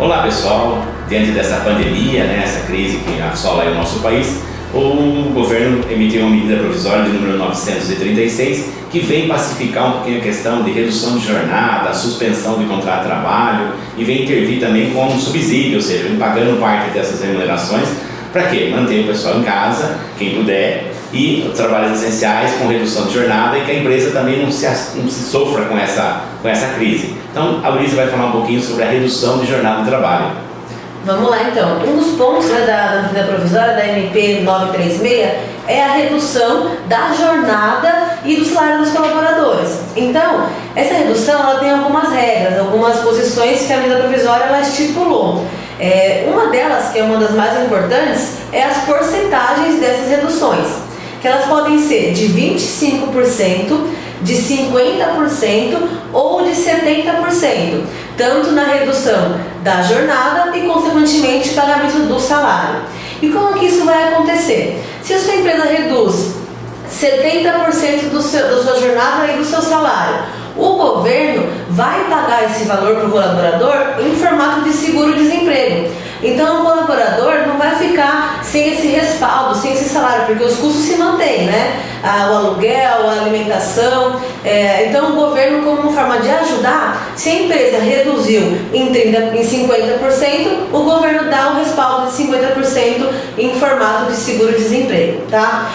Olá pessoal, diante dessa pandemia, essa crise que assola o nosso país, o governo emitiu uma medida provisória de número 936 que vem pacificar um pouquinho a questão de redução de jornada, suspensão de contrato de trabalho e vem intervir também com um subsídio, ou seja, vem pagando parte dessas remunerações para quê? Manter o pessoal em casa, quem puder, e trabalhos essenciais com redução de jornada e que a empresa também não se sofra com essa crise. Então a Luísa vai falar um pouquinho sobre a redução de jornada de trabalho. Vamos lá então. Um dos pontos da medida provisória da MP 936 é a redução da jornada e do salário dos colaboradores. Então, essa redução ela tem algumas regras, algumas posições que a medida provisória ela estipulou. Uma delas, que é uma das mais importantes, é as porcentagens dessas reduções, que elas podem ser de 25%, de 50% ou de 70%, tanto na redução da jornada e, consequentemente, pagamento do salário. E como que isso vai acontecer? Se a sua empresa reduz 70% da sua jornada e do seu salário, o governo vai pagar esse valor para o colaborador em formato de seguro-desemprego. Então o colaborador não vai ficar sem esse respaldo, sem esse salário, porque os custos se mantêm, o aluguel, a alimentação. Então o governo, como uma forma de ajudar, se a empresa reduziu em 50%, o governo dá o respaldo de 50% em formato de seguro-desemprego, tá?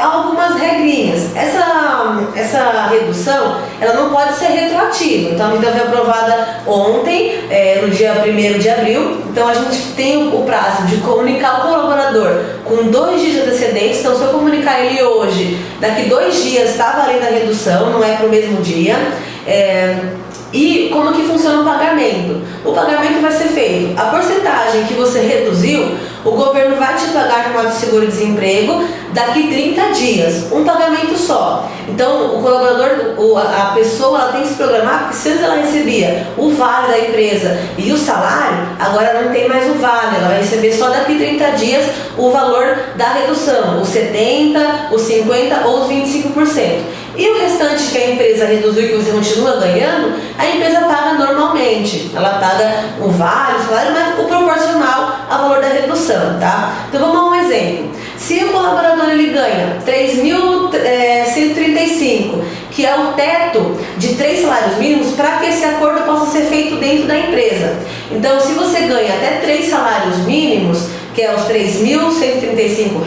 Há algumas regrinhas. Essa redução, ela não pode ser retroativa. Então a medida foi aprovada ontem, no dia 1º de abril. Então a gente tem o prazo de comunicar o colaborador com 2 dias de antecedência. Então se eu comunicar ele hoje, daqui 2 dias está valendo a redução, não é para o mesmo dia. E como que funciona o pagamento? O pagamento vai ser feito, a porcentagem que você reduziu, o governo vai te pagar com o seguro-desemprego daqui 30 dias, um pagamento só. Então o colaborador, a pessoa, ela tem que se programar, porque se antes ela recebia o vale da empresa e o salário, agora não tem mais o vale, ela vai receber só daqui 30 dias o valor da redução, os 70%, os 50% ou os 25%. E o restante que a empresa reduziu e que você continua ganhando, a empresa paga normalmente. Ela paga o vale, o salário, mas o proporcional ao valor da redução, tá? Então vamos a um exemplo. Se o colaborador ele ganha 3.135, que é o teto de 3 salários mínimos, para que esse acordo possa ser feito dentro da empresa. Então se você ganha até 3 salários mínimos, que é os R$3.135,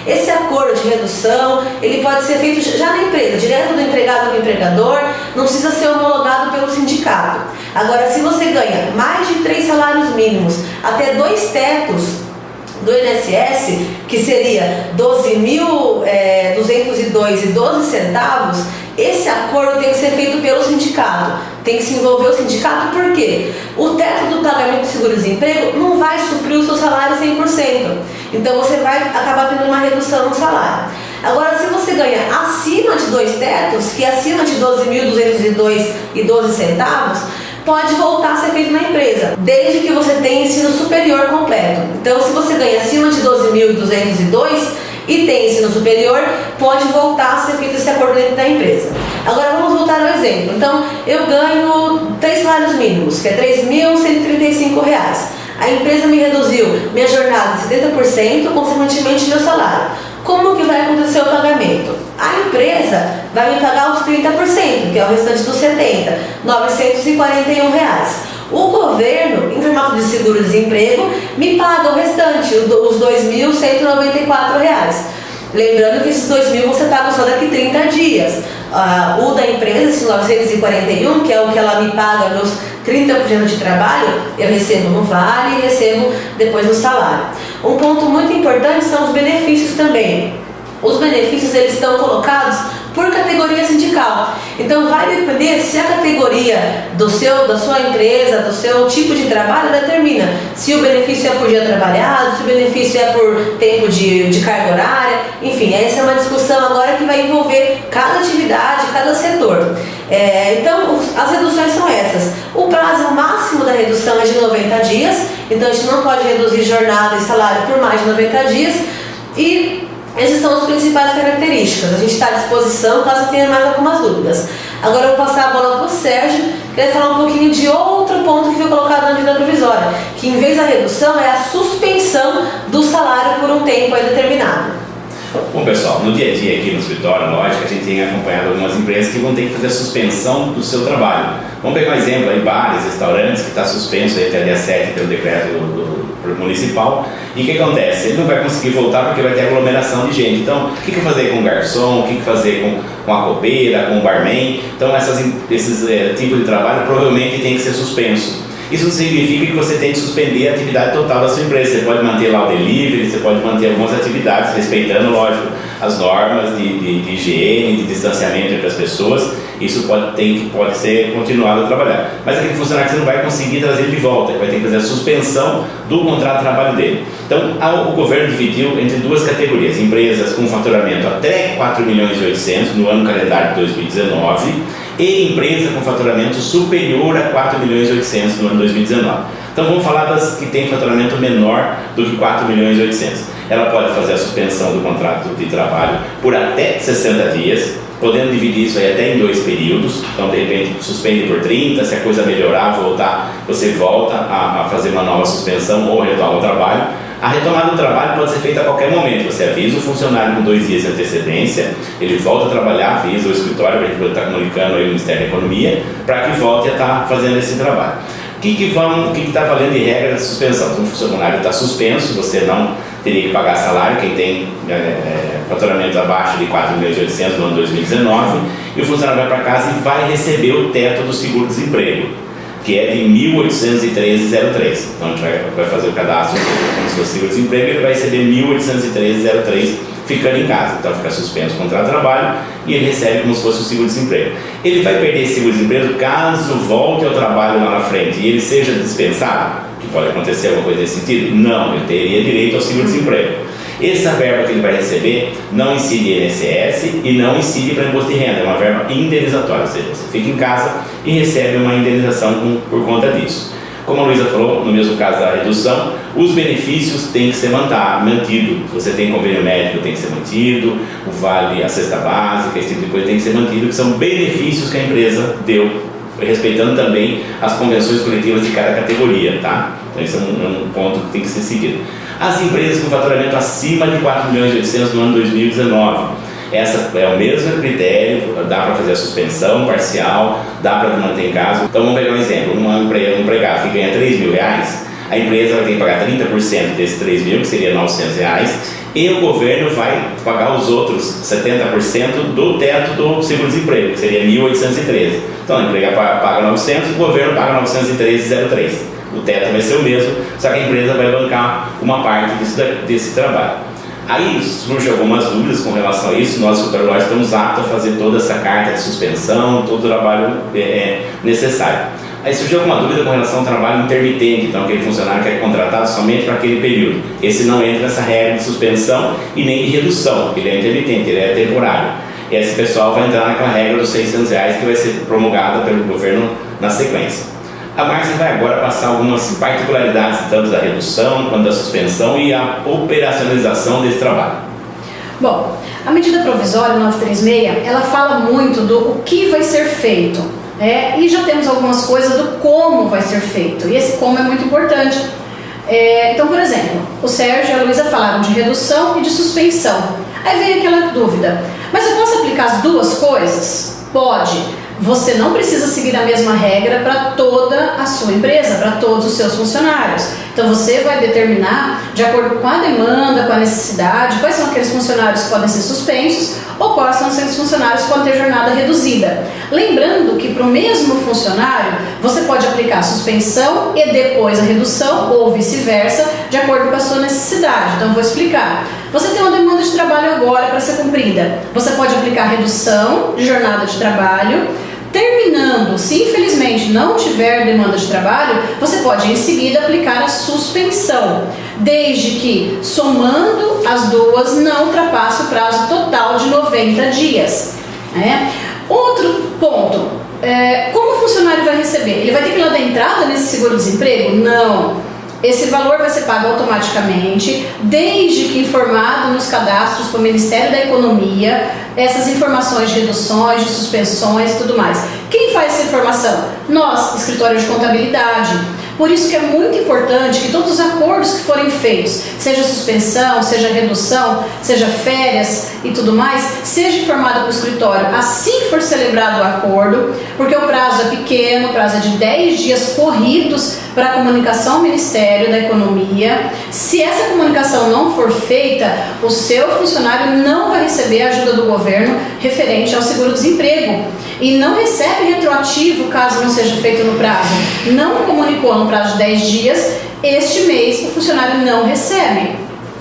esse acordo de redução, ele pode ser feito já na empresa, direto do empregado ao empregador, não precisa ser homologado pelo sindicato. Agora, se você ganha mais de 3 salários mínimos, até 2 tetos do INSS, que seria 12.202,12, esse acordo tem que ser feito pelo sindicato. Tem que se envolver o sindicato, porque o teto do pagamento de seguro-desemprego não vai suprir o seu salário 100%. Então você vai acabar tendo uma redução no salário. Agora, se você ganha acima de 2 tetos, que é acima de 12.202,12, pode voltar a ser feito na empresa, desde que você tenha ensino superior completo. Então, se você ganha acima de 12.202 e tem ensino superior, pode voltar a ser feito esse acordo dentro da empresa. Agora vamos voltar ao exemplo. Então, eu ganho 3 salários mínimos, que é R$3.135. A empresa me reduziu minha jornada de 70%, consequentemente meu salário. Como que vai acontecer o pagamento? A empresa vai me pagar os 30%, que é o restante dos 70%, R$941. O governo, em formato de seguro-desemprego, me paga o restante, os R$2.194. Lembrando que esses 2.000 você paga só daqui 30 dias. O da empresa, esse 941, que é o que ela me paga meus 30% de trabalho, eu recebo no vale e recebo depois no salário. Um ponto muito importante são os benefícios também. Os benefícios eles estão colocados por categoria sindical. Então vai depender se a categoria da sua empresa, do seu tipo de trabalho determina se o benefício é por dia trabalhado, se o benefício é por tempo de carga horária. Enfim, essa é uma discussão agora que vai envolver cada atividade, cada setor. Então as reduções são essas. O prazo máximo da redução é de 90 dias, então a gente não pode reduzir jornada e salário por mais de 90 dias. E essas são as principais características. A gente está à disposição caso tenha mais algumas dúvidas. Agora eu vou passar a bola para o Sérgio, que vai falar um pouquinho de outro ponto que foi colocado na medida provisória, que em vez da redução é a suspensão do salário por um tempo aí determinado. Bom, pessoal, no dia a dia aqui no escritório, lógico, a gente tem acompanhado algumas empresas que vão ter que fazer a suspensão do seu trabalho. Vamos pegar um exemplo aí, bares, restaurantes, que está suspenso aí até dia 7 pelo decreto do municipal. E o que acontece? Ele não vai conseguir voltar porque vai ter aglomeração de gente. Então, o que fazer com o garçom, o que fazer com a copeira, com o barman? Então, esses tipos de trabalho provavelmente tem que ser suspenso. Isso significa que você tem que suspender a atividade total da sua empresa. Você pode manter lá o delivery, você pode manter algumas atividades, respeitando, lógico, as normas de higiene, de distanciamento entre as pessoas. Isso pode ser continuado a trabalhar. Mas aquele funcionário que você não vai conseguir trazer de volta, vai ter que fazer a suspensão do contrato de trabalho dele. Então, o governo dividiu entre duas categorias: empresas com faturamento até 4 milhões e 800 no ano calendário de 2019 e empresa com faturamento superior a 4 milhões e 800 no ano 2019. Então vamos falar das que têm faturamento menor do que 4 milhões e 800. Ela pode fazer a suspensão do contrato de trabalho por até 60 dias, podendo dividir isso aí até em 2 períodos. Então, de repente, suspende por 30, se a coisa melhorar, você volta a fazer uma nova suspensão ou retoma o trabalho. A retomada do trabalho pode ser feita a qualquer momento. Você avisa o funcionário com 2 dias de antecedência, ele volta a trabalhar, avisa o escritório, para ele estar comunicando aí o Ministério da Economia, para que volte a estar fazendo esse trabalho. O que está valendo de regra da suspensão? Então, o funcionário está suspenso, você não teria que pagar salário, quem tem faturamento abaixo de 4 milhões e 800 no ano 2019, e o funcionário vai para casa e vai receber o teto do seguro-desemprego, que é de 1.813,03. Então a gente vai fazer o cadastro como se fosse seguro-desemprego, ele vai receber 1.813,03 ficando em casa. Então fica suspenso o contrato de trabalho e ele recebe como se fosse o seguro-desemprego. Ele vai perder esse seguro-desemprego caso volte ao trabalho lá na frente e ele seja dispensado, que pode acontecer alguma coisa nesse sentido? Não, ele teria direito ao seguro-desemprego. Essa verba que ele vai receber não incide INSS e não incide para imposto de renda, é uma verba indenizatória, ou seja, você fica em casa e recebe uma indenização por conta disso. Como a Luísa falou, no mesmo caso da redução, os benefícios têm que ser mantido. Se você tem convênio médico, tem que ser mantido, o vale, a cesta básica, esse tipo de coisa tem que ser mantido, que são benefícios que a empresa deu, respeitando também as convenções coletivas de cada categoria, tá? Então esse é um ponto que tem que ser seguido. As empresas com faturamento acima de 4 milhões e 800 no ano 2019, essa é o mesmo critério, dá para fazer a suspensão parcial, dá para manter em casa. Então vamos pegar um exemplo, um empregado que ganha 3 mil reais, a empresa vai ter que pagar 30% desses 3 mil, que seria 900 reais, e o governo vai pagar os outros 70% do teto do seguro-desemprego, que seria 1.813. Então a empresa paga 900, o governo paga 913,03. O teto vai ser o mesmo, só que a empresa vai bancar uma parte desse trabalho. Aí surgem algumas dúvidas com relação a isso. Nós, escritório, estamos aptos a fazer toda essa carta de suspensão, todo o trabalho necessário. Aí surgiu alguma dúvida com relação ao trabalho intermitente, então aquele funcionário que é contratado somente para aquele período. Esse não entra nessa regra de suspensão e nem de redução, ele é intermitente, ele é temporário. E esse pessoal vai entrar naquela regra dos 600 reais que vai ser promulgada pelo governo na sequência. A Márcia vai agora passar algumas particularidades, tanto da redução quanto da suspensão e a operacionalização desse trabalho. Bom, a medida provisória 936, ela fala muito do o que vai ser feito, e já temos algumas coisas do como vai ser feito, e esse como é muito importante. Então, por exemplo, o Sérgio e a Luísa falaram de redução e de suspensão. Aí vem aquela dúvida, mas eu posso aplicar as duas coisas? Pode. Você não precisa seguir a mesma regra para toda a sua empresa, para todos os seus funcionários. Então você vai determinar, de acordo com a demanda, com a necessidade, quais são aqueles funcionários que podem ser suspensos ou quais são aqueles funcionários que podem ter jornada reduzida. Lembrando que para o mesmo funcionário, você pode aplicar a suspensão e depois a redução ou vice-versa, de acordo com a sua necessidade. Então vou explicar. Você tem uma demanda de trabalho agora para ser cumprida. Você pode aplicar redução de jornada de trabalho. Terminando, se infelizmente não tiver demanda de trabalho, você pode em seguida aplicar a suspensão, desde que, somando as duas, não ultrapasse o prazo total de 90 dias. Outro ponto, como o funcionário vai receber? Ele vai ter que ir lá dar entrada nesse seguro-desemprego? Não. Esse valor vai ser pago automaticamente, desde que informado nos cadastros para o Ministério da Economia, essas informações de reduções, de suspensões e tudo mais. Quem faz essa informação? Nós, escritório de contabilidade. Por isso que é muito importante que todos os acordos que forem feitos, seja suspensão, seja redução, seja férias e tudo mais, seja informado para o escritório assim que for celebrado o acordo, porque o prazo é pequeno, o prazo é de 10 dias corridos para a comunicação ao Ministério da Economia. Se essa comunicação não for feita, o seu funcionário não vai receber a ajuda do governo referente ao seguro-desemprego e não recebe retroativo caso não seja feito no prazo. Não comunicou no prazo de 10 dias, este mês o funcionário não recebe.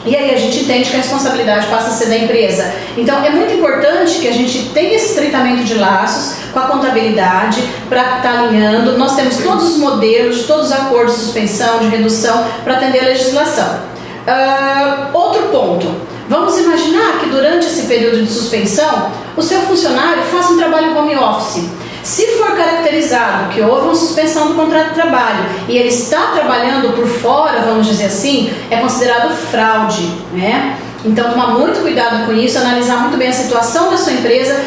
E aí a gente entende que a responsabilidade passa a ser da empresa. Então é muito importante que a gente tenha esse estreitamento de laços com a contabilidade para estar alinhando. Nós temos todos os modelos de todos os acordos de suspensão, de redução para atender a legislação. Outro ponto. Vamos imaginar que durante esse período de suspensão o seu funcionário faça um trabalho home office. Se for caracterizado que houve uma suspensão do contrato de trabalho e ele está trabalhando por fora, vamos dizer assim, é considerado fraude, né? Então, tomar muito cuidado com isso, analisar muito bem a situação da sua empresa,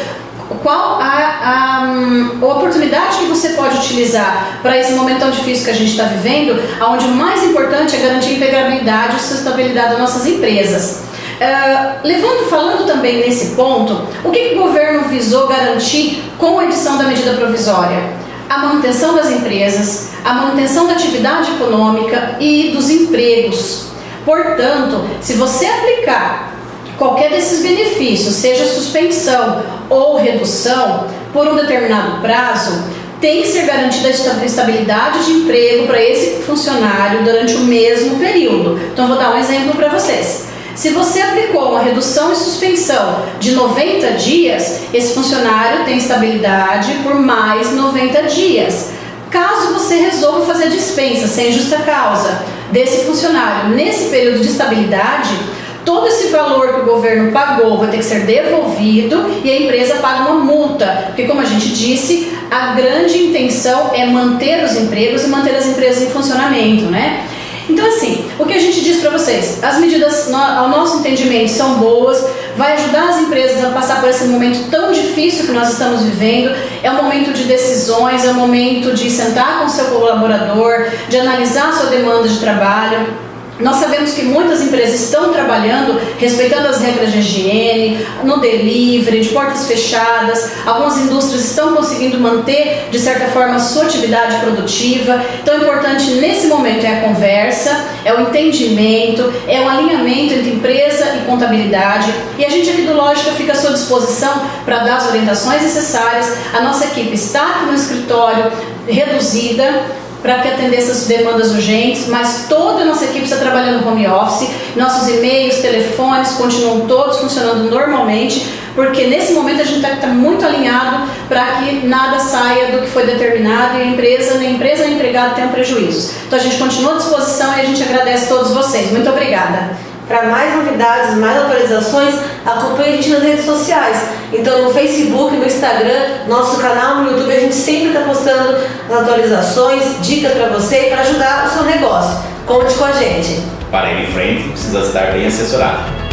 qual a oportunidade que você pode utilizar para esse momento tão difícil que a gente está vivendo, onde o mais importante é garantir a empregabilidade e sustentabilidade das nossas empresas. Falando também nesse ponto, o que o governo visou garantir com a edição da medida provisória? A manutenção das empresas, a manutenção da atividade econômica e dos empregos. Portanto, se você aplicar qualquer desses benefícios, seja suspensão ou redução, por um determinado prazo, tem que ser garantida a estabilidade de emprego para esse funcionário durante o mesmo período. Então, vou dar um exemplo para vocês. Se você aplicou uma redução e suspensão de 90 dias, esse funcionário tem estabilidade por mais 90 dias. Caso você resolva fazer a dispensa sem justa causa desse funcionário nesse período de estabilidade, todo esse valor que o governo pagou vai ter que ser devolvido e a empresa paga uma multa, porque, como a gente disse, a grande intenção é manter os empregos e manter as empresas em funcionamento, né? Então, assim, o que a gente diz para vocês, as medidas, ao nosso entendimento, são boas, vai ajudar as empresas a passar por esse momento tão difícil que nós estamos vivendo. É um momento de decisões, é um momento de sentar com o seu colaborador, de analisar a sua demanda de trabalho. Nós sabemos que muitas empresas estão trabalhando respeitando as regras de higiene, no delivery, de portas fechadas. Algumas indústrias estão conseguindo manter, de certa forma, a sua atividade produtiva. Então, o importante nesse momento é a conversa, é o entendimento, é o alinhamento entre empresa e contabilidade. E a gente aqui do Lógica fica à sua disposição para dar as orientações necessárias. A nossa equipe está aqui no escritório, reduzida, para que atender essas demandas urgentes, mas toda a nossa equipe está trabalhando no home office, nossos e-mails, telefones continuam todos funcionando normalmente, porque nesse momento a gente está muito alinhado para que nada saia do que foi determinado e nem a empresa nem o empregado tenham prejuízos. Então a gente continua à disposição e a gente agradece a todos vocês. Muito obrigada. Para mais novidades, mais atualizações, acompanhe a gente nas redes sociais. Então, no Facebook, no Instagram, nosso canal no YouTube, a gente sempre está postando as atualizações, dicas para você e para ajudar o seu negócio. Conte com a gente. Para ir em frente, precisa estar bem assessorado.